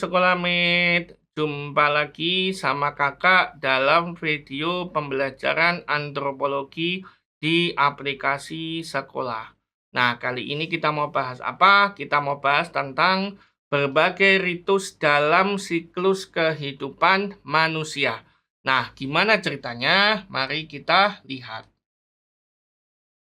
Sekolah Med, jumpa lagi sama kakak dalam video pembelajaran antropologi di aplikasi sekolah. Nah, kali ini kita mau bahas apa? Kita mau bahas tentang berbagai ritus dalam siklus kehidupan manusia. Nah, gimana ceritanya? Mari kita lihat.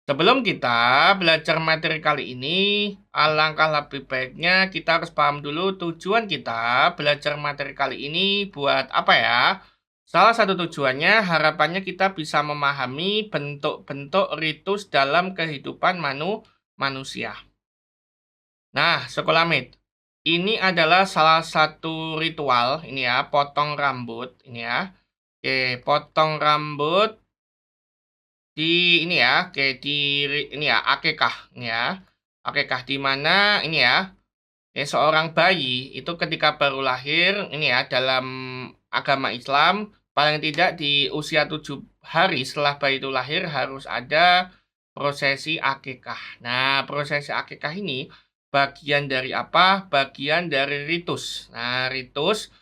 Sebelum kita belajar materi kali ini, alangkah lebih baiknya kita harus paham dulu tujuan kita belajar materi kali ini buat apa ya. Salah satu tujuannya harapannya kita bisa memahami bentuk-bentuk ritus dalam kehidupan manusia. Nah, Sekolah Med, ini adalah salah satu ritual, ini ya, potong rambut, ini ya. Oke, potong rambut di ini ya, kayak di ini ya, akekah ini ya. Akekah di mana ini ya, seorang bayi itu ketika baru lahir ini ya, dalam agama Islam paling tidak di usia 7 hari setelah bayi itu lahir harus ada prosesi akekah. Nah, prosesi akekah ini bagian dari apa? Bagian dari ritus. Nah, ritus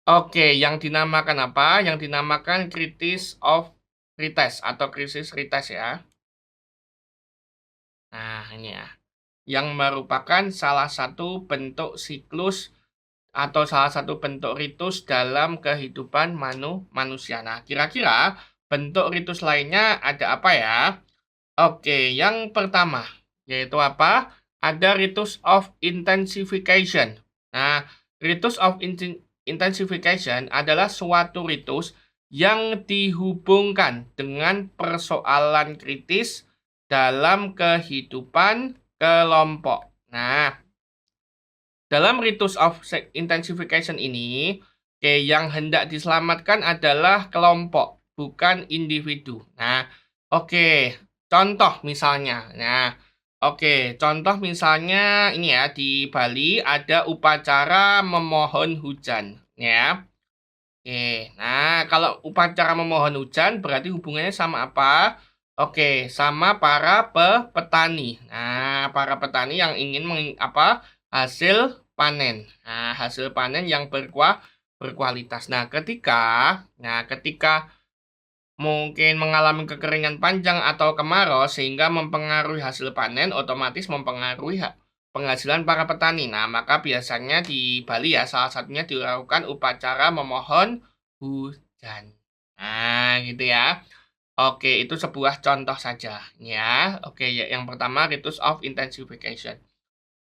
oke, yang dinamakan apa? Yang dinamakan krisis rites ya. Nah, ini ya. Yang merupakan salah satu bentuk siklus atau salah satu bentuk ritus dalam kehidupan manusia. Nah, kira-kira bentuk ritus lainnya ada apa ya? Oke, yang pertama yaitu apa? Ada ritus of intensification. Nah, ritus of intensification adalah suatu ritus yang dihubungkan dengan persoalan kritis dalam kehidupan kelompok. Nah, dalam ritus of intensification ini, yang hendak diselamatkan adalah kelompok, bukan individu. Nah, oke, contoh misalnya. Nah, oke, contoh misalnya ini ya, di Bali ada upacara memohon hujan, ya. Oke, nah kalau upacara memohon hujan berarti hubungannya sama apa? Oke, sama para petani. Nah, para petani yang ingin hasil panen. Nah, hasil panen yang berkualitas. Ketika mungkin mengalami kekeringan panjang atau kemarau sehingga mempengaruhi hasil panen, otomatis mempengaruhi penghasilan para petani. Nah, maka biasanya di Bali ya salah satunya dilakukan upacara memohon hujan. Nah, gitu ya. Oke, itu sebuah contoh saja ya. Oke, ya, yang pertama ritus of intensification.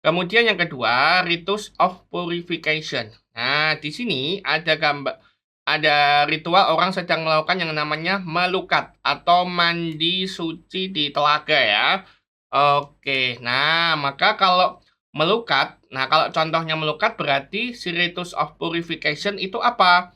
Kemudian yang kedua, ritus of purification. Nah, di sini ada ritual orang sedang melakukan yang namanya melukat atau mandi suci di telaga ya. Oke, nah maka kalau melukat, nah kalau contohnya melukat berarti si ritus of purification itu apa?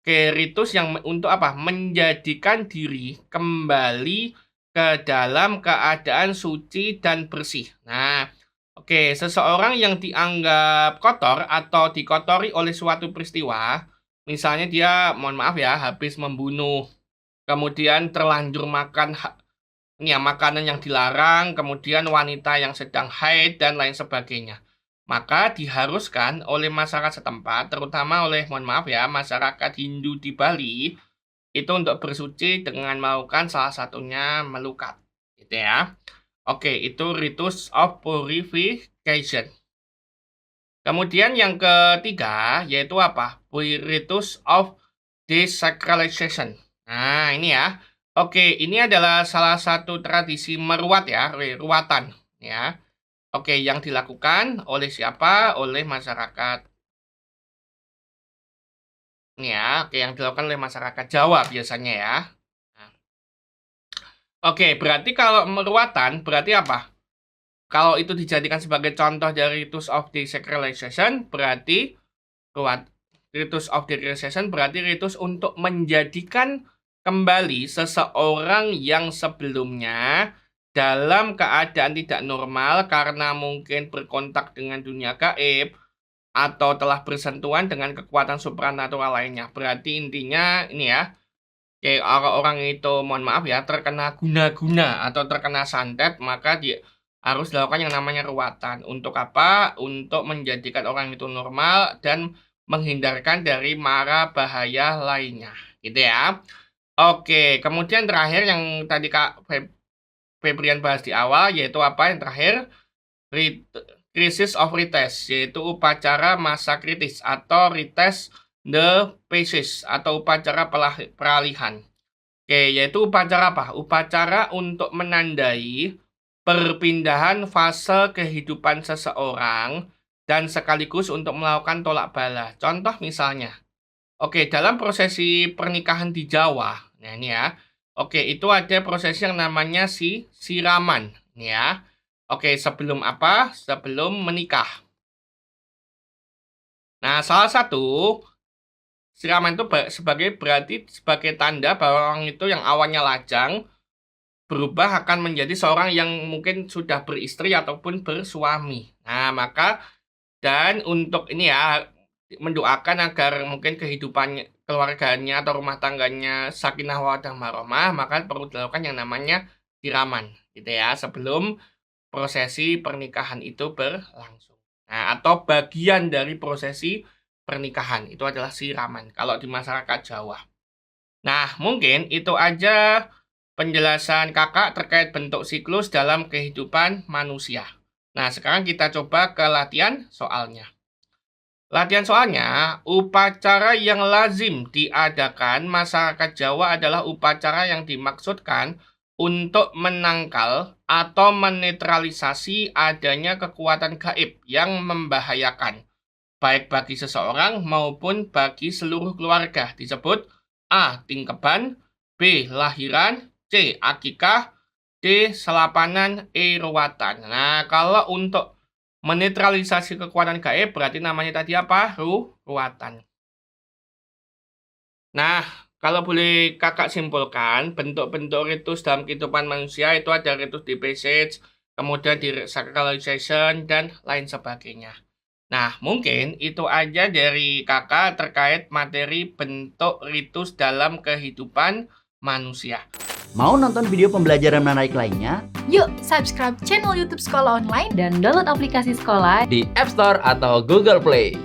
Oke, ritus yang untuk apa? Menjadikan diri kembali ke dalam keadaan suci dan bersih. Nah, oke, seseorang yang dianggap kotor atau dikotori oleh suatu peristiwa, misalnya dia, mohon maaf ya, habis membunuh, kemudian terlanjur makan ini ya, makanan yang dilarang, kemudian wanita yang sedang haid, dan lain sebagainya. Maka diharuskan oleh masyarakat setempat, terutama oleh, mohon maaf ya, masyarakat Hindu di Bali, itu untuk bersuci dengan melakukan salah satunya melukat. Gitu ya. Oke, itu ritus of purification. Kemudian yang ketiga, yaitu apa? Ritus of desacralization. Nah, ini ya. Oke, ini adalah salah satu tradisi meruat ya, ruatan ya. Oke, yang dilakukan oleh siapa? Oleh masyarakat. Ini ya, oke, yang dilakukan oleh masyarakat Jawa biasanya ya. Nah. Oke, berarti kalau meruatan berarti apa? Kalau itu dijadikan sebagai contoh dari ritus of desacralization, berarti ritus of desacralization berarti ritus untuk menjadikan kembali seseorang yang sebelumnya dalam keadaan tidak normal karena mungkin berkontak dengan dunia gaib atau telah bersentuhan dengan kekuatan supranatural lainnya. Berarti intinya ini ya, kayak orang itu mohon maaf ya terkena guna-guna atau terkena santet, maka dia harus dilakukan yang namanya ruatan. Untuk apa? Untuk menjadikan orang itu normal dan menghindarkan dari mara bahaya lainnya. Gitu ya. Oke, kemudian terakhir yang tadi Kak Febrian bahas di awal, yaitu apa yang terakhir? Crisis of retest, yaitu upacara masa kritis atau retest the phases atau upacara peralihan. Oke, yaitu upacara apa? Upacara untuk menandai perpindahan fase kehidupan seseorang dan sekaligus untuk melakukan tolak bala. Contoh misalnya, oke, dalam prosesi pernikahan di Jawa, nah ini ya, oke, itu ada prosesi yang namanya siraman, ini ya. Oke, sebelum apa? Sebelum menikah. Nah, salah satu siraman itu berarti sebagai tanda bahwa orang itu yang awalnya lajang berubah akan menjadi seorang yang mungkin sudah beristri ataupun bersuami. Nah, maka dan untuk ini ya mendoakan agar mungkin kehidupan keluarganya atau rumah tangganya sakinah mawaddah warahmah, maka perlu dilakukan yang namanya siraman, gitu ya, sebelum prosesi pernikahan itu berlangsung. Nah, atau bagian dari prosesi pernikahan itu adalah siraman kalau di masyarakat Jawa. Nah, mungkin itu aja penjelasan Kakak terkait bentuk siklus dalam kehidupan manusia. Nah, sekarang kita coba ke latihan soalnya. Latihan soalnya, upacara yang lazim diadakan masyarakat Jawa adalah upacara yang dimaksudkan untuk menangkal atau menetralisasi adanya kekuatan gaib yang membahayakan, baik bagi seseorang maupun bagi seluruh keluarga. Disebut A. Tingkeban, B. Lahiran, C. Akikah, D. Selapanan, E. Ruwatan. Nah, kalau untuk menetralisasi kekuatan gaib berarti namanya tadi apa? Ruwatan. Nah, kalau boleh Kakak simpulkan, bentuk-bentuk ritus dalam kehidupan manusia itu ada ritus di passage, kemudian di sacralization, dan lain sebagainya. Nah, mungkin itu aja dari Kakak terkait materi bentuk ritus dalam kehidupan manusia. Mau nonton video pembelajaran menarik lainnya? Yuk, subscribe channel YouTube Sekolah Online dan download aplikasi sekolah di App Store atau Google Play.